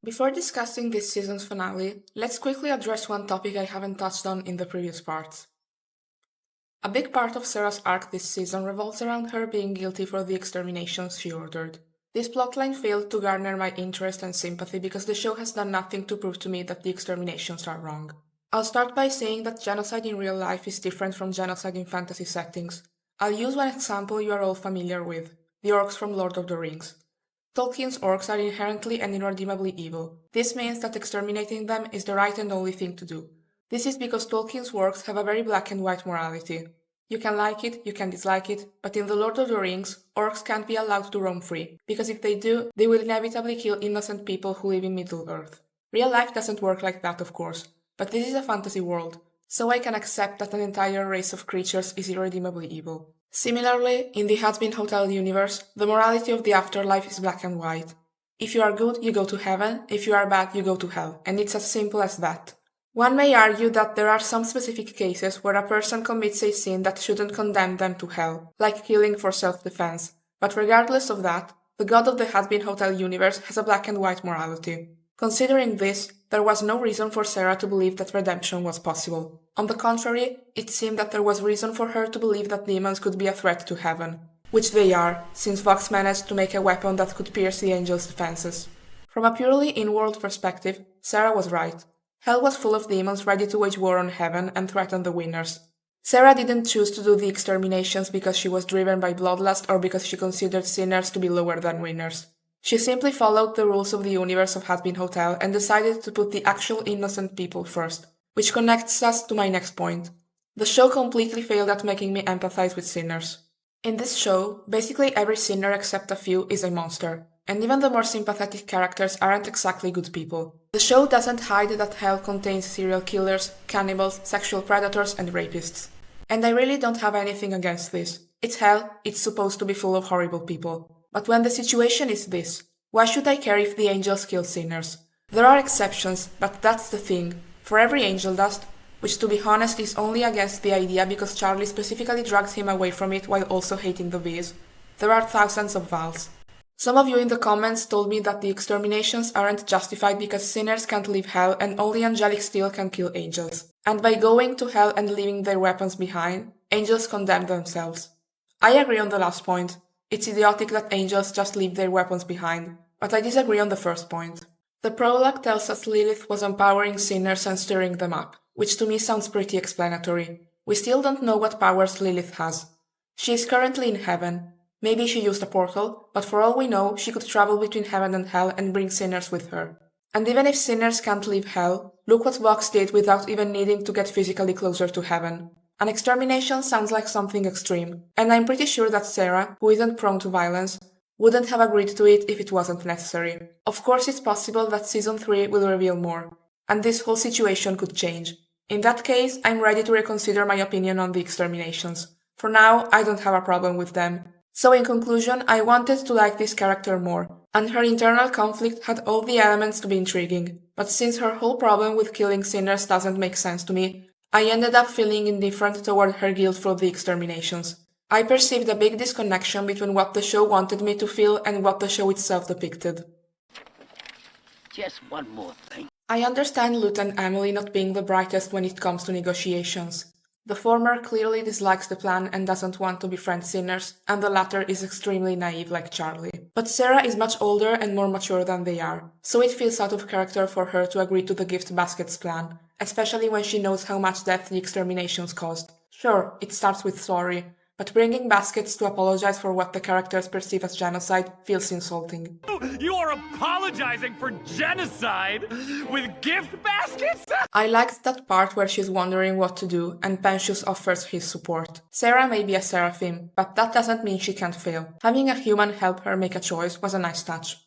Before discussing this season's finale, let's quickly address one topic I haven't touched on in the previous parts. A big part of Sera's arc this season revolves around her being guilty for the exterminations she ordered. This plotline failed to garner my interest and sympathy because the show has done nothing to prove to me that the exterminations are wrong. I'll start by saying that genocide in real life is different from genocide in fantasy settings. I'll use one example you are all familiar with, the orcs from Lord of the Rings. Tolkien's orcs are inherently and irredeemably evil. This means that exterminating them is the right and only thing to do. This is because Tolkien's works have a very black and white morality. You can like it, you can dislike it, but in The Lord of the Rings, orcs can't be allowed to roam free, because if they do, they will inevitably kill innocent people who live in Middle-earth. Real life doesn't work like that, of course, but this is a fantasy world, so I can accept that an entire race of creatures is irredeemably evil. Similarly, in the Hazbin Hotel universe, the morality of the afterlife is black and white. If you are good, you go to heaven, if you are bad, you go to hell, and it's as simple as that. One may argue that there are some specific cases where a person commits a sin that shouldn't condemn them to hell, like killing for self-defense, but regardless of that, the god of the Hazbin Hotel universe has a black and white morality. Considering this, there was no reason for Sera to believe that redemption was possible. On the contrary, it seemed that there was reason for her to believe that demons could be a threat to heaven, which they are, since Vox managed to make a weapon that could pierce the angels' defenses. From a purely in-world perspective, Sera was right. Hell was full of demons ready to wage war on heaven and threaten the winners. Sera didn't choose to do the exterminations because she was driven by bloodlust or because she considered sinners to be lower than winners. She simply followed the rules of the universe of Hazbin Hotel and decided to put the actual innocent people first, which connects us to my next point. The show completely failed at making me empathize with sinners. In this show, basically every sinner except a few is a monster, and even the more sympathetic characters aren't exactly good people. The show doesn't hide that hell contains serial killers, cannibals, sexual predators, and rapists. And I really don't have anything against this. It's hell, it's supposed to be full of horrible people. But when the situation is this, why should I care if the angels kill sinners? There are exceptions, but that's the thing. For every angel dust, which to be honest is only against the idea because Charlie specifically drags him away from it while also hating the Viz, there are thousands of Vals. Some of you in the comments told me that the exterminations aren't justified because sinners can't leave hell and only angelic steel can kill angels. And by going to hell and leaving their weapons behind, angels condemn themselves. I agree on the last point. It's idiotic that angels just leave their weapons behind, but I disagree on the first point. The prologue tells us Lilith was empowering sinners and stirring them up, which to me sounds pretty explanatory. We still don't know what powers Lilith has. She is currently in heaven. Maybe she used a portal, but for all we know, she could travel between heaven and hell and bring sinners with her. And even if sinners can't leave hell, look what Vox did without even needing to get physically closer to heaven. An extermination sounds like something extreme, and I'm pretty sure that Sera, who isn't prone to violence, wouldn't have agreed to it if it wasn't necessary. Of course it's possible that Season 3 will reveal more, and this whole situation could change. In that case, I'm ready to reconsider my opinion on the exterminations. For now, I don't have a problem with them. So in conclusion, I wanted to like this character more, and her internal conflict had all the elements to be intriguing, but since her whole problem with killing sinners doesn't make sense to me, I ended up feeling indifferent toward her guilt for the exterminations. I perceived a big disconnection between what the show wanted me to feel and what the show itself depicted. Just one more thing. I understand Lut and Emily not being the brightest when it comes to negotiations. The former clearly dislikes the plan and doesn't want to befriend sinners, and the latter is extremely naive like Charlie. But Sera is much older and more mature than they are, so it feels out of character for her to agree to the gift baskets plan, especially when she knows how much death the exterminations caused. Sure, it starts with sorry, but bringing baskets to apologize for what the characters perceive as genocide feels insulting. You are apologizing for genocide with gift baskets? I liked that part where she's wondering what to do and Pensius offers his support. Sera may be a seraphim, but that doesn't mean she can't fail. Having a human help her make a choice was a nice touch.